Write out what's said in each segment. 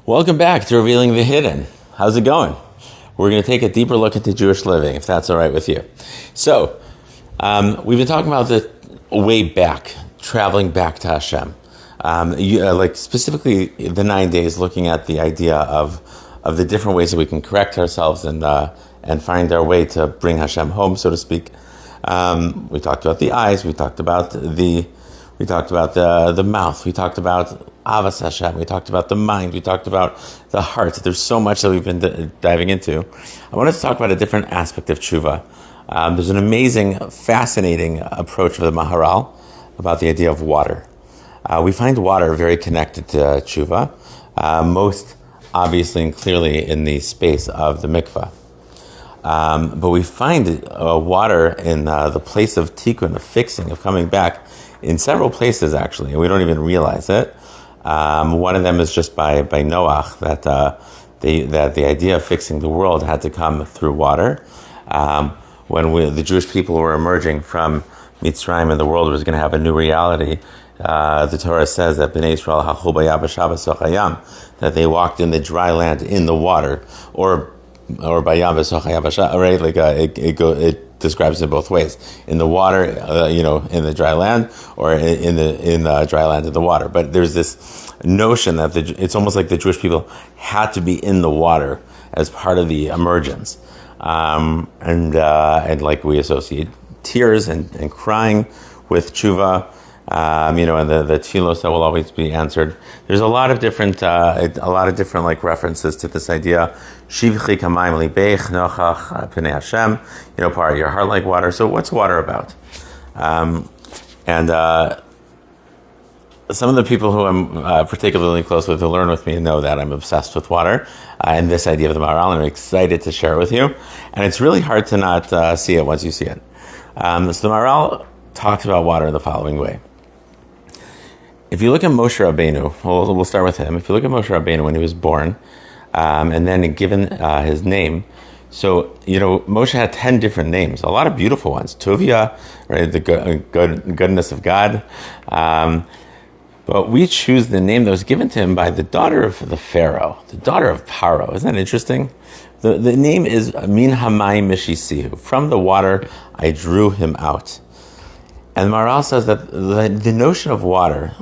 Welcome back to Revealing the Hidden. How's it going? We're going to take a deeper look into Jewish living, if that's all right with you. So, we've been talking about the way back, traveling back to Hashem. Like specifically the 9 days, looking at the idea of the different ways that we can correct ourselves and find our way to bring Hashem home, so to speak. We talked about the eyes. We talked about the mouth. We talked about Avas Hashem. We talked about the mind. We talked about the heart. There's so much that we've been diving into. I wanted to talk about a different aspect of tshuva. There's an amazing, fascinating approach of the Maharal about the idea of water. We find water very connected to tshuva, most obviously and clearly in the space of the mikvah. But we find water in the place of tikkun, of fixing, of coming back, in several places actually, and we don't even realize it. One of them is just by Noach, that the idea of fixing the world had to come through water. When the Jewish people were emerging from Mitzrayim and the world was going to have a new reality, the Torah says that Bnei Yisrael hachul bayabasha b'soch hayam, that they walked in the dry land in the water, or bayam b'soch hayabasha, right? Like it describes it both ways: in the water, in the dry land, or in the dry land in the water. But there's this notion that it's almost like the Jewish people had to be in the water as part of the emergence, and like we associate tears and crying with tshuva. And the tefillos that will always be answered. There's a lot of different like references to this idea. Shivchi kamayim libeich nochach pnei Hashem. Pour out your heart like water. So what's water about? Some of the people who I'm particularly close with, who learn with me, know that I'm obsessed with water and this idea of the Maharal, and I'm excited to share it with you. And it's really hard to not see it once you see it. So the Maharal talks about water in the following way. If you look at Moshe Rabbeinu, we'll start with him. If you look at Moshe Rabbeinu when he was born, and then given his name, so, Moshe had 10 different names, a lot of beautiful ones. Tuvia, right, the goodness of God. But we choose the name that was given to him by the daughter of the Pharaoh, the daughter of Paro. Isn't that interesting? The name is Min Hamayim Mishisihu. From the water, I drew him out. And Maharal says that the notion of water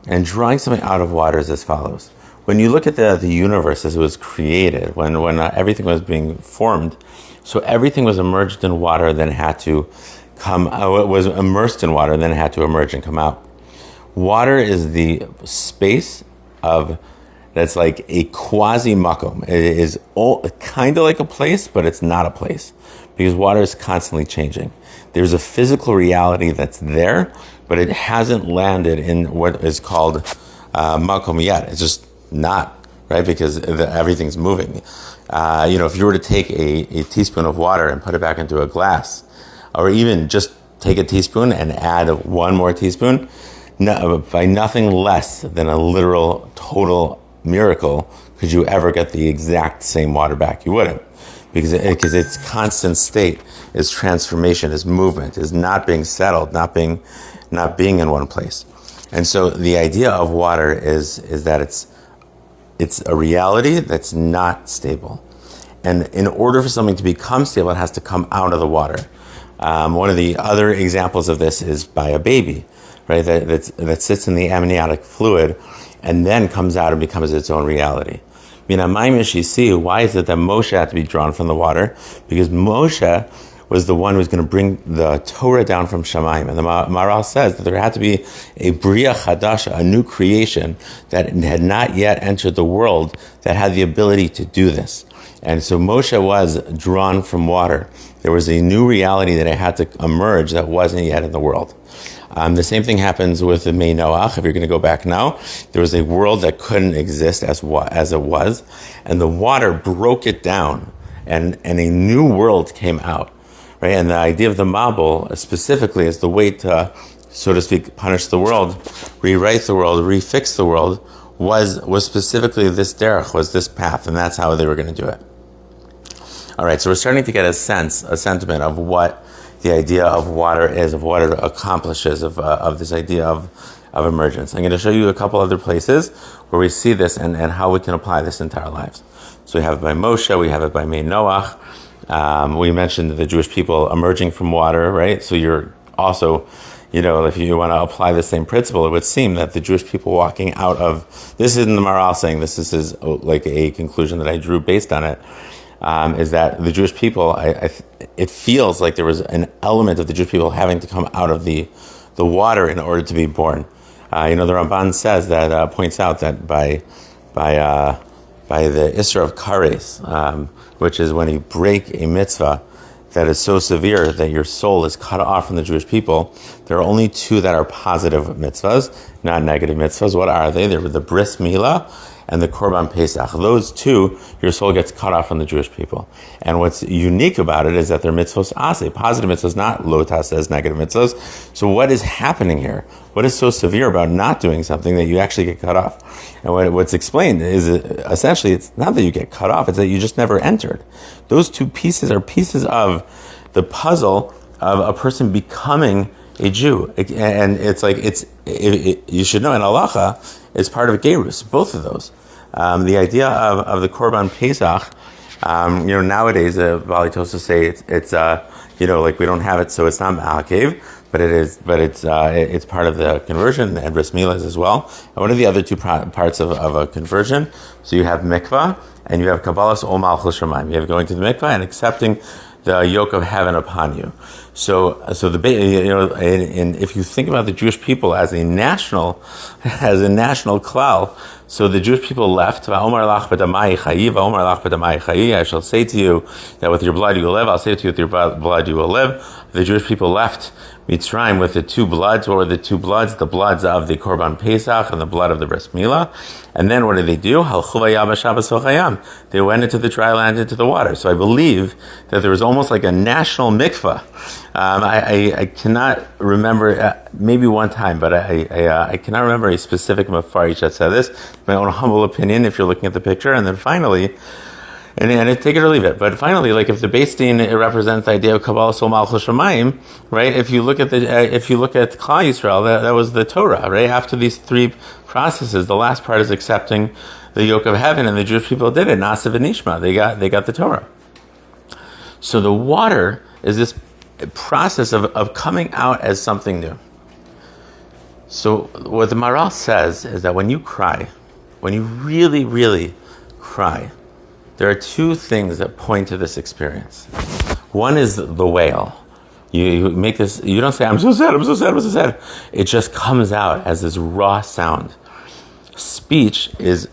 and drawing something out of water is as follows. When you look at the universe as it was created, when everything was being formed, so everything was immersed in water, then had to come out, was immersed in water, then had to emerge and come out. Water is the space that's like a quasi-makom. It is kind of like a place, but it's not a place, because water is constantly changing. There's a physical reality that's there, but it hasn't landed in what is called makom yet. It's just not, right? Because everything's moving. If you were to take a teaspoon of water and put it back into a glass, or even just take a teaspoon and add one more teaspoon, by nothing less than a literal, total miracle could you ever get the exact same water back. You wouldn't. Because its constant state is transformation, is movement, is not being settled, not being in one place. And so the idea of water is that it's a reality that's not stable. And in order for something to become stable, it has to come out of the water. One of the other examples of this is by a baby, right? That sits in the amniotic fluid and then comes out and becomes its own reality. Why is it that Moshe had to be drawn from the water? Because Moshe was the one who was going to bring the Torah down from Shamayim. And the Maharal says that there had to be a Bria Chadasha, a new creation that had not yet entered the world, that had the ability to do this. And so Moshe was drawn from water. There was a new reality that had to emerge that wasn't yet in the world. The same thing happens with the Mei Noach. If you're going to go back now, there was a world that couldn't exist as it was, and the water broke it down, and a new world came out, right? And the idea of the Mabul specifically is the way to, so to speak, punish the world, rewrite the world, refix the world, was specifically this derech, was this path, and that's how they were going to do it. All right, so we're starting to get a sentiment of what the idea of water is, of what it accomplishes, of this idea of emergence. I'm going to show you a couple other places where we see this and how we can apply this into our lives. So we have it by Moshe, we have it by Noach. We mentioned the Jewish people emerging from water, right? So you're also, if you want to apply the same principle, it would seem that the Jewish people walking out of, this isn't the Maharal saying this is like a conclusion that I drew based on it, is that the Jewish people, it feels like there was an element of the Jewish people having to come out of the water in order to be born. The Ramban says that, points out that by the Isra of Kares, which is when you break a mitzvah that is so severe that your soul is cut off from the Jewish people, there are only two that are positive mitzvahs, not negative mitzvahs. What are they? They're the Bris Milah and the Korban Pesach. Those two, your soul gets cut off from the Jewish people. And what's unique about it is that they're mitzvos aseh, positive mitzvahs, not lotas as negative mitzvahs. So what is happening here? What is so severe about not doing something that you actually get cut off? And what's explained is essentially, it's not that you get cut off, it's that you just never entered. Those two pieces are pieces of the puzzle of a person becoming a Jew. And it's like, you should know, in halacha, it's part of Gerus, both of those. The idea of the Korban Pesach, nowadays, Bali Tosa say it's like we don't have it, so it's not Ma'akev, but it's part of the conversion, and Bris Milah as well. And what are the other two parts of a conversion? So you have mikvah, and you have Kabbalas Ol Malchus Shamayim. You have going to the mikvah and accepting the yoke of heaven upon you. So and if you think about the Jewish people as a national klal, so the Jewish people left. I shall say to you that with your blood you will live. I'll say to you with your blood you will live. The Jewish people left Mitzrayim with the two bloods. What were the two bloods? The bloods of the Korban Pesach and the blood of the Bris Milah. And then what did they do? They went into the dry land, into the water. So I believe that there was almost like a national mikvah. I cannot remember, maybe one time, but I cannot remember a specific mafarish that said this. My own humble opinion, if you're looking at the picture. And then finally, and take it or leave it. But finally, like if the Beis Din, it represents the idea of Kabbalah Sol Malchus Shamayim, right? If you look at Klal Yisrael, that was the Torah, right? After these three processes, the last part is accepting the yoke of heaven, and the Jewish people did it. Nasa v'nishma, they got the Torah. So the water is this process of coming out as something new. So what the Maharal says is that when you cry, when you really, really cry, there are two things that point to this experience. One is the wail. You make this, you don't say, I'm so sad, I'm so sad, I'm so sad. It just comes out as this raw sound. Speech is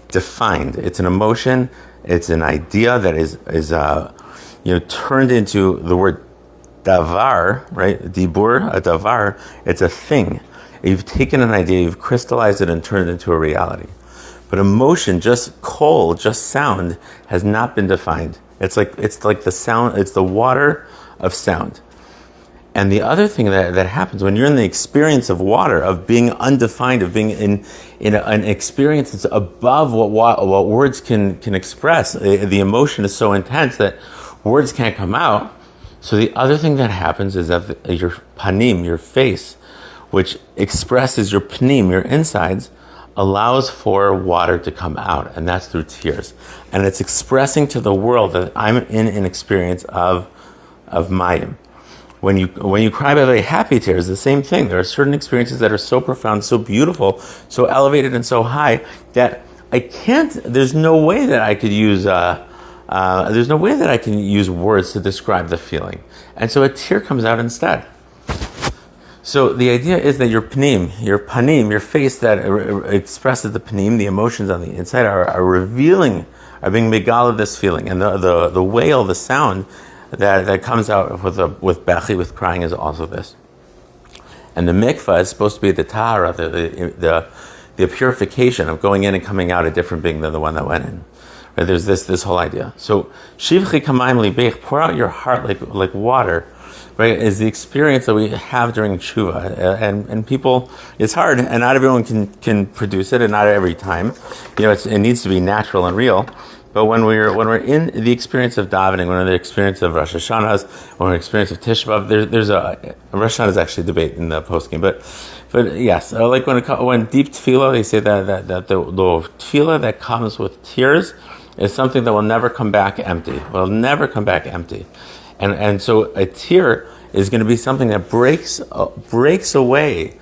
defined. It's an emotion, it's an idea that is turned into the word davar, right? Dibur, a davar, it's a thing. You've taken an idea, you've crystallized it and turned it into a reality. But emotion, just sound, has not been defined. It's like the sound, it's the water of sound. And the other thing that happens when you're in the experience of water, of being undefined, of being in an experience that's above what words can express, the emotion is so intense that words can't come out. So the other thing that happens is that your panim, your face, which expresses your panim, your insides, allows for water to come out, and that's through tears. And it's expressing to the world that I'm in an experience of mayim. When you cry by the way, happy tears, the same thing. There are certain experiences that are so profound, so beautiful, so elevated and so high that there's no way that I could use words to describe the feeling. And so a tear comes out instead. So the idea is that your panim, your face that expresses the panim, the emotions on the inside are being megal of this feeling. And the wail, the sound that comes out with bechi, with crying, is also this. And the mikvah is supposed to be the tahara, the purification of going in and coming out a different being than the one that went in. Right? There's this whole idea. So shivchi kamayim libech, pour out your heart like water. Right, is the experience that we have during tshuva, and people, it's hard, and not everyone can produce it, and not every time. It needs to be natural and real. But when we're in the experience of davening, when we're in the experience of Rosh Hashanah, when we're in the experience of Tisha B'Av, there's a Rosh Hashanah is actually a debate in the post game, but yes, like when deep tefillah, they say that the tefillah that comes with tears is something that will never come back empty. Will never come back empty, and so a tear is going to be something that breaks away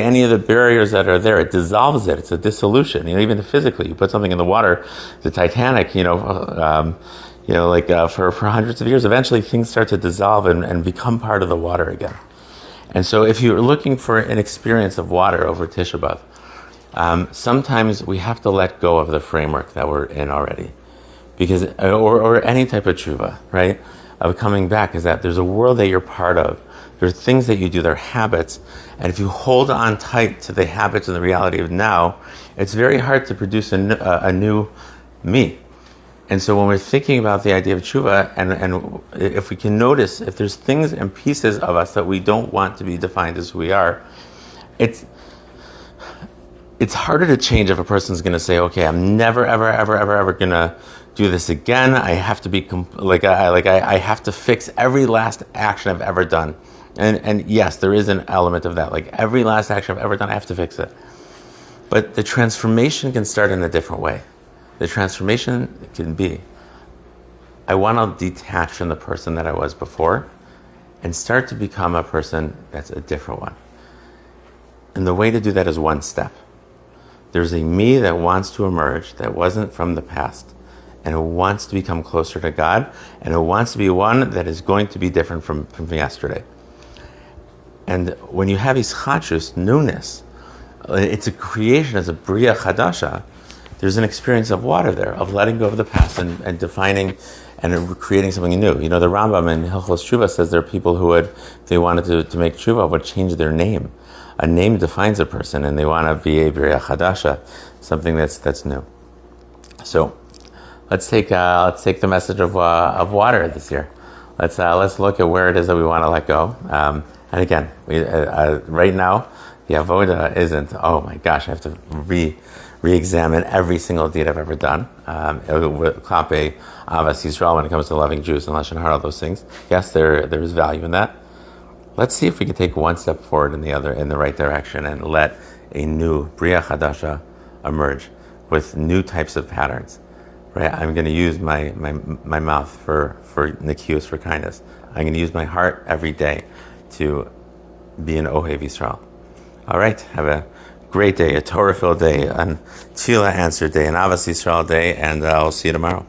any of the barriers that are there. It dissolves it. It's a dissolution. Even physically, you put something in the water, the Titanic. For hundreds of years, eventually things start to dissolve and become part of the water again. And so, if you're looking for an experience of water over Tisha B'Av, sometimes we have to let go of the framework that we're in already, because or any type of tshuva, right? Of coming back, is that there's a world that you're part of. There's things that you do, they're habits. And if you hold on tight to the habits and the reality of now, it's very hard to produce a new me. And so when we're thinking about the idea of tshuva, and if we can notice, if there's things and pieces of us that we don't want to be defined as who we are, it's harder to change if a person's going to say, okay, I'm never, ever, ever, ever, ever going to do this again. I have to be I have to fix every last action I've ever done. And yes, there is an element of that. Like every last action I've ever done, I have to fix it. But the transformation can start in a different way. The transformation can be, I want to detach from the person that I was before and start to become a person that's a different one. And the way to do that is one step. There's a me that wants to emerge that wasn't from the past, and who wants to become closer to God, and who wants to be one that is going to be different from yesterday. And when you have ischachus, newness, it's a creation, as a bria chadasha, there's an experience of water there, of letting go of the past and defining and creating something new. The Rambam in Hilchos Tshuva says there are people who if they wanted to make tshuva, would change their name. A name defines a person, and they want to be a bria chadasha, something that's new. So let's take the message of water this year. Let's look at where it is that we want to let go. And again, right now, the avoda isn't, oh my gosh, I have to re-examine every single deed I've ever done. Klape, Avas Yisrael, when it comes to loving Jews and Lashon Hara, all those things. Yes, there is value in that. Let's see if we can take one step forward in the right direction and let a new Bria Chadasha emerge with new types of patterns. Right? I'm going to use my mouth for nikius, for kindness. I'm going to use my heart every day to be an Ohev Yisrael. All right, have a great day, a Torah-filled day, a Tefillah answered day, an Avas Yisrael day, and I'll see you tomorrow.